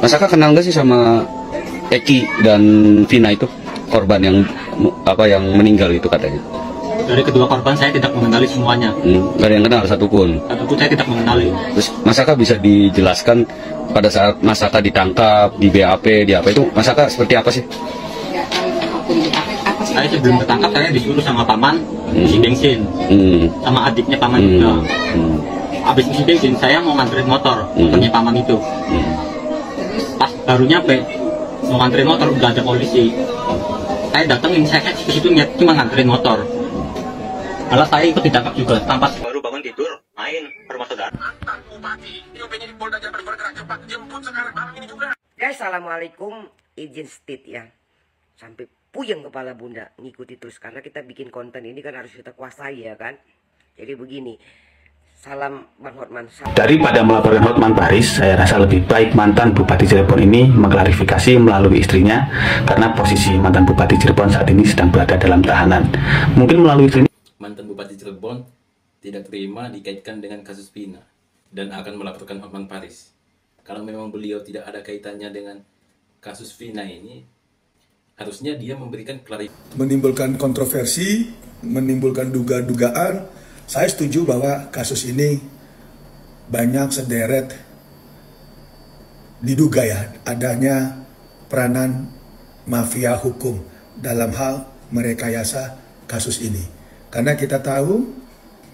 Mas Aka kenal nggak sih sama Eki dan Vina itu, korban yang meninggal itu katanya? Dari kedua korban saya tidak mengenali semuanya. Nggak ada yang kenal satupun. Satupun saya tidak mengenali. Terus Mas Aka bisa dijelaskan pada saat Mas Aka ditangkap di BAP, di apa itu, Mas Aka seperti apa sih? Saya sebelum tertangkap saya disuruh sama paman isi bensin, sama adiknya paman juga. Habis isi bensin saya mau nganterin motornya paman itu. Pas baru nyampe mau nganterin motor udah ada polisi. Saya datengin, saya ke situ cuma nganterin motor. Malah saya ikut ditangkap juga, tanpa baru bangun tidur, main ke rumah saudara. Guys, assalamualaikum, izin state ya. Sampai puyeng kepala bunda ngikuti terus, karena kita bikin konten ini kan harus kita kuasai ya kan. Jadi begini, salam Bang Hotman. Daripada melaporkan Hotman Paris, saya rasa lebih baik mantan Bupati Cirebon ini mengklarifikasi melalui istrinya, karena posisi mantan Bupati Cirebon saat ini sedang berada dalam tahanan. Mungkin melalui istrinya. Mantan Bupati Cirebon tidak terima dikaitkan dengan kasus Vina dan akan melaporkan Hotman Paris. Kalau memang beliau tidak ada kaitannya dengan kasus Vina ini, harusnya dia memberikan klarifikasi. Menimbulkan kontroversi, menimbulkan dugaan. Saya setuju bahwa kasus ini banyak sederet diduga ya adanya peranan mafia hukum dalam hal merekayasa kasus ini. Karena kita tahu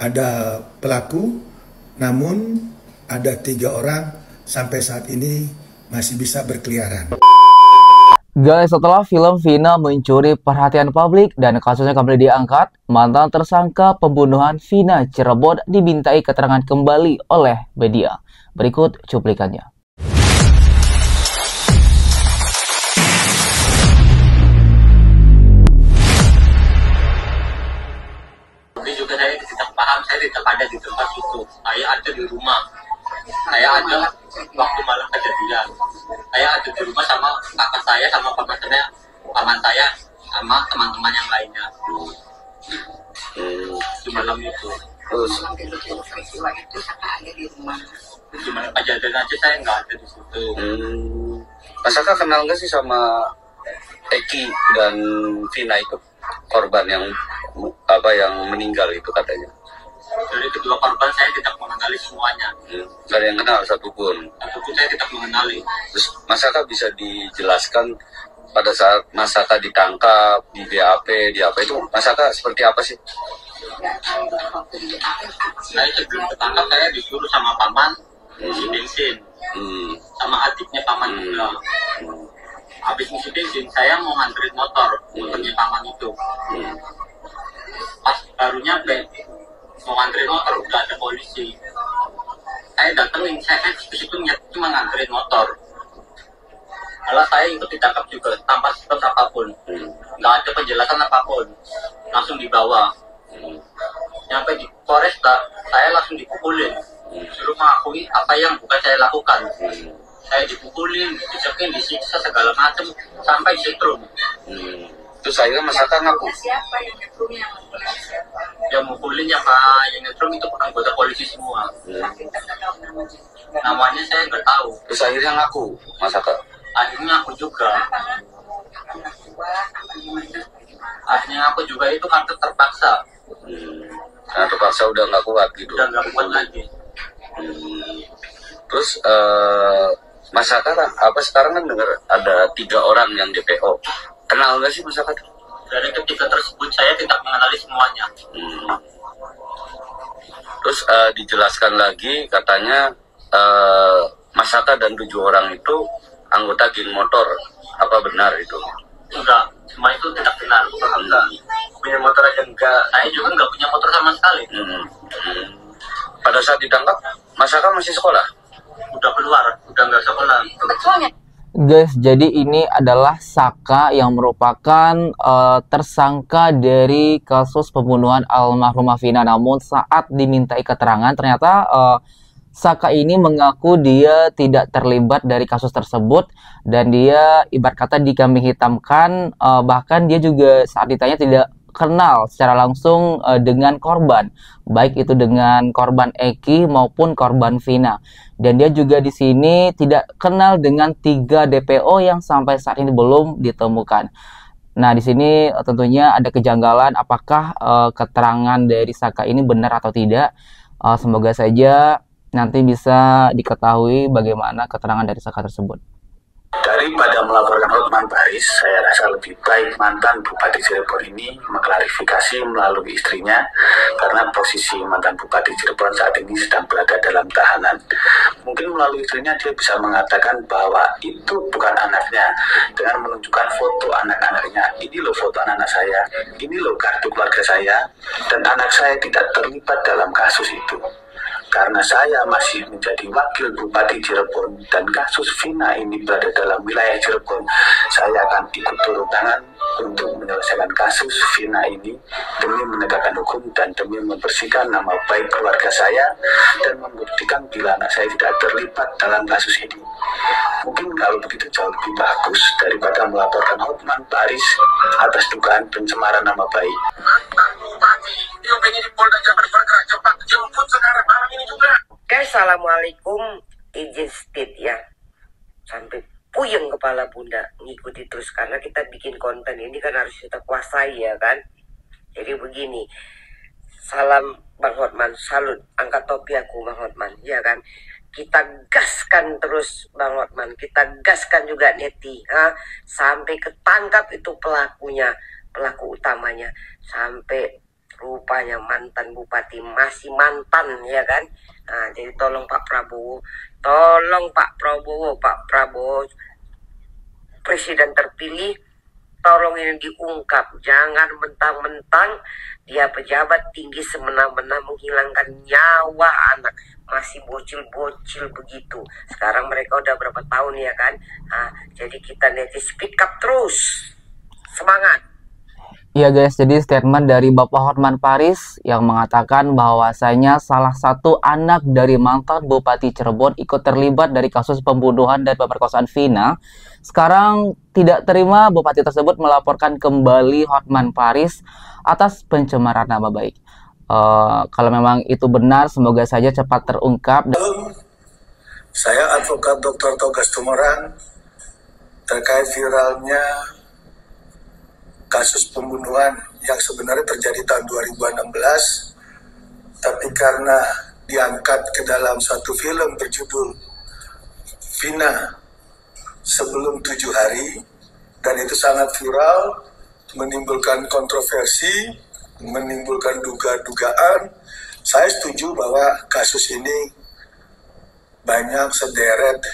ada pelaku, namun ada 3 orang sampai saat ini masih bisa berkeliaran. Guys, setelah film Vina mencuri perhatian publik dan kasusnya kembali diangkat, mantan tersangka pembunuhan Vina Cirebon dimintai keterangan kembali oleh media. Berikut cuplikannya. Juga saya tidak paham, saya tidak ada di tempat itu. Saya ada di rumah. Saya ada waktu malam kejadian. Saya ada di rumah sama kakak saya, sama paman saya, sama teman-teman yang lainnya. Di malam itu. Terus Peristiwa itu kakak ada di rumah. Di malam kejadian aja saya nggak ada di situ. Mas Aka kenal nggak sih sama Eki dan Vina itu, korban yang meninggal itu katanya? Dari kedua korban saya tidak mengenali semuanya. Nggak ada yang kenal satupun. Satupun saya tidak mengenali. Terus Mas Aka bisa dijelaskan pada saat Mas Aka ditangkap di BAP, di apa itu, Mas Aka seperti apa sih? Saya sebelum tertangkap saya disuruh sama paman isi bensin, sama adiknya paman juga. Habis isi bensin saya mau nganterin motornya paman itu. Pas baru nyampe mau nganterin motor udah ada polisi. Saya datengin, saya ke situ cuma nganterin motor. Malah saya ikut ditangkap juga tanpa status apapun, nggak ada penjelasan apapun, langsung dibawa. Nyampe di Polresta, saya langsung dipukulin, suruh mengakui apa yang bukan saya lakukan. Saya dipukulin, dicekin, disiksa segala macam sampai setrum. Terus akhirnya Mas Aka ngaku. Siapa yang nyetrum, yang mukulin siapa? Yang mukulin yang nyetrum itu anggota polisi semua. Namanya saya nggak tahu. Terus akhirnya ngaku Mas Aka. Akhirnya aku juga. Akhirnya aku juga itu karena terpaksa. Karena terpaksa udah nggak kuat gitu. Udah nggak kuat lagi. Terus Mas Aka sekarang kan dengar ada 3 orang yang DPO. Kenal nggak sih Mas Aka? Dari ketiga tersebut saya tidak mengenali semuanya. Terus dijelaskan lagi katanya Mas Aka dan 7 orang itu anggota geng motor. Apa benar itu? Enggak, semua itu tidak benar. Enggak. Punya motor aja enggak. Saya juga enggak punya motor sama sekali. Pada saat ditangkap, Mas Aka masih sekolah? Udah keluar, udah nggak sekolah. Guys, jadi ini adalah Saka yang merupakan tersangka dari kasus pembunuhan almarhumah Vina. Namun saat dimintai keterangan ternyata Saka ini mengaku dia tidak terlibat dari kasus tersebut dan dia ibarat kata dikambing hitamkan, bahkan dia juga saat ditanya tidak kenal secara langsung dengan korban, baik itu dengan korban Eki maupun korban Vina. Dan dia juga di sini tidak kenal dengan 3 DPO yang sampai saat ini belum ditemukan. Nah, di sini tentunya ada kejanggalan apakah keterangan dari Saka ini benar atau tidak. Semoga saja nanti bisa diketahui bagaimana keterangan dari Saka tersebut. Daripada melaporkan Hotman Paris, saya rasa lebih baik mantan Bupati Cirebon ini mengklarifikasi melalui istrinya, karena posisi mantan Bupati Cirebon saat ini sedang berada dalam tahanan. Mungkin melalui istrinya dia bisa mengatakan bahwa itu bukan anaknya, dengan menunjukkan foto anak-anaknya. Ini loh foto anak saya, ini loh kartu keluarga saya, dan anak saya tidak terlibat dalam kasus itu. Karena saya masih menjadi wakil Bupati Cirebon dan kasus Vina ini berada dalam wilayah Cirebon, saya akan ikut turun tangan untuk menyelesaikan kasus Vina ini demi menegakkan hukum dan demi membersihkan nama baik keluarga saya dan membuktikan bila anak saya tidak terlibat dalam kasus ini. Mungkin kalau begitu jauh lebih bagus daripada melaporkan Hotman Paris atas dugaan pencemaran nama baik. Guys, assalamualaikum, izin state ya. Sampai puyeng kepala bunda ngikuti terus, karena kita bikin konten ini kan harus kita kuasai ya kan. Jadi begini, salam Bang Hotman, salut, angkat topi aku Bang Hotman, ya kan. Kita gaskan terus Bang Hotman, kita gaskan juga Neti, sampai ketangkap itu pelakunya, pelaku utamanya, sampai rupanya mantan bupati masih mantan ya kan. Nah, jadi tolong Pak Prabowo, Pak Prabowo presiden terpilih, tolong ini diungkap, jangan mentang-mentang dia pejabat tinggi semena-mena menghilangkan nyawa anak masih bocil-bocil begitu. Sekarang mereka udah berapa tahun ya kan. Nah, jadi kita nanti speak up terus, semangat. Iya guys, jadi statement dari Bapak Hotman Paris yang mengatakan bahwasanya salah satu anak dari mantan Bupati Cirebon ikut terlibat dari kasus pembunuhan dan pemerkosaan Vina. Sekarang tidak terima Bupati tersebut melaporkan kembali Hotman Paris atas pencemaran nama baik. Kalau memang itu benar, semoga saja cepat terungkap. Saya advokat Dr. Togas Tumorang terkait viralnya kasus pembunuhan yang sebenarnya terjadi tahun 2016, tapi karena diangkat ke dalam satu film berjudul Vina sebelum 7 hari, dan itu sangat viral, menimbulkan kontroversi, menimbulkan duga-dugaan. Saya setuju bahwa kasus ini banyak sederet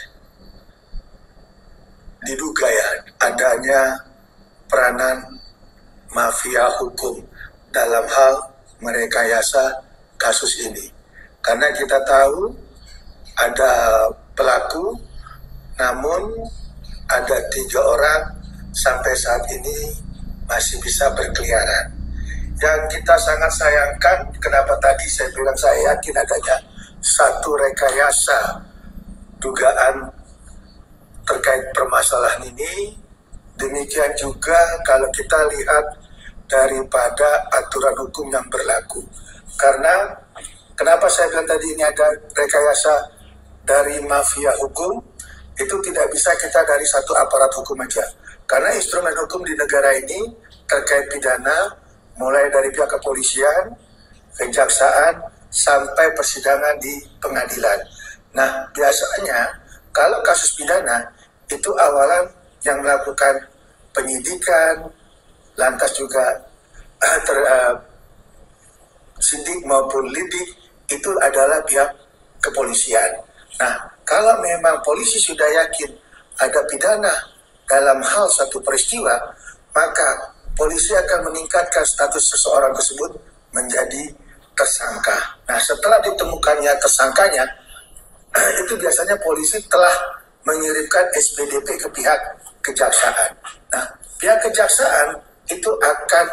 diduga ya adanya peranan mafia hukum dalam hal merekayasa kasus ini. Karena kita tahu ada pelaku, namun ada 3 orang sampai saat ini masih bisa berkeliaran. Yang kita sangat sayangkan, kenapa tadi saya bilang saya yakin adanya satu rekayasa dugaan terkait permasalahan ini. Demikian juga kalau kita lihat daripada aturan hukum yang berlaku. Karena kenapa saya bilang tadi ini ada rekayasa dari mafia hukum, itu tidak bisa kita dari satu aparat hukum aja. Karena instrumen hukum di negara ini terkait pidana, mulai dari pihak kepolisian, kejaksaan, sampai persidangan di pengadilan. Nah, biasanya kalau kasus pidana itu awalan yang melakukan penyidikan, lantas juga sidik maupun lidik, itu adalah pihak kepolisian. Nah, kalau memang polisi sudah yakin ada pidana dalam hal satu peristiwa, maka polisi akan meningkatkan status seseorang tersebut menjadi tersangka. Nah, setelah ditemukannya tersangkanya, itu biasanya polisi telah mengirimkan SPDP ke pihak kejaksaan. Nah, pihak kejaksaan itu akan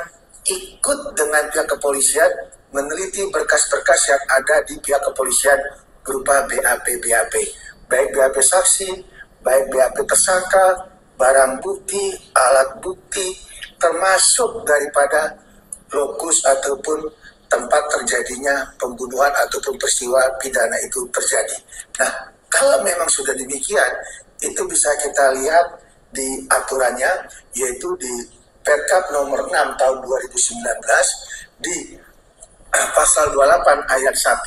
ikut dengan pihak kepolisian meneliti berkas-berkas yang ada di pihak kepolisian berupa BAP, baik BAP saksi, baik BAP tersangka, barang bukti, alat bukti, termasuk daripada lokus ataupun tempat terjadinya pembunuhan ataupun peristiwa pidana itu terjadi. Nah, kalau memang sudah demikian, itu bisa kita lihat di aturannya, yaitu di Perkap nomor 6 tahun 2019 di pasal 28 ayat 1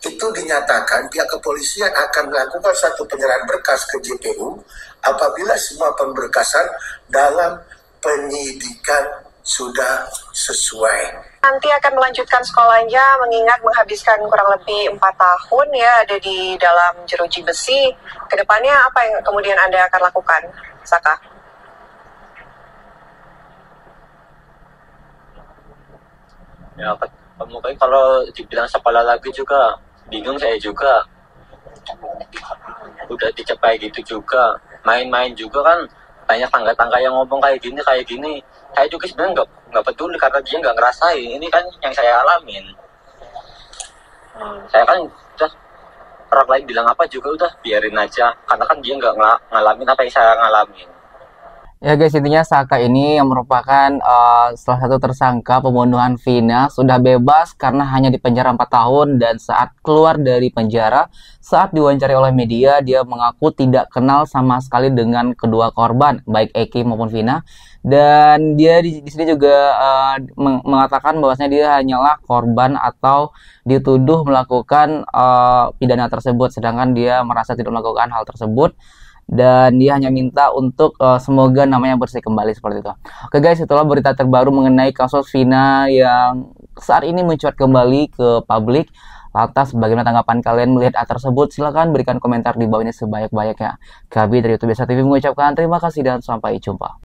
itu dinyatakan pihak kepolisian akan melakukan satu penyerahan berkas ke JPU apabila semua pemberkasan dalam penyidikan sudah sesuai. Nanti akan melanjutkan sekolahnya mengingat menghabiskan kurang lebih 4 tahun ya ada di dalam jeruji besi. Kedepannya apa yang kemudian Anda akan lakukan, Saka? Ya, mungkin kalau dibilang sekolah lagi juga bingung saya juga. Udah dicapai gitu juga, main-main juga kan banyak tangga-tangga yang ngomong kayak gini. Saya juga sebenarnya nggak peduli karena dia nggak ngerasain. Ini kan yang saya alamin. Saya kan udah, orang lain bilang apa juga udah biarin aja karena kan dia nggak ngalamin apa yang saya ngalamin. Ya guys, intinya Saka ini yang merupakan salah satu tersangka pembunuhan Vina sudah bebas karena hanya dipenjara 4 tahun, dan saat keluar dari penjara, saat diwawancari oleh media, dia mengaku tidak kenal sama sekali dengan kedua korban, baik Eki maupun Vina. Dan dia di sini juga mengatakan bahwasanya dia hanyalah korban atau dituduh melakukan pidana tersebut, sedangkan dia merasa tidak melakukan hal tersebut. Dan dia hanya minta untuk semoga namanya bersih kembali seperti itu. Oke guys, itulah berita terbaru mengenai kasus Vina yang saat ini mencuat kembali ke publik. Lantas bagaimana tanggapan kalian melihat hal tersebut? Silahkan berikan komentar di bawah ini sebanyak-banyaknya. Kami dari YouTube Biasa TV mengucapkan terima kasih dan sampai jumpa.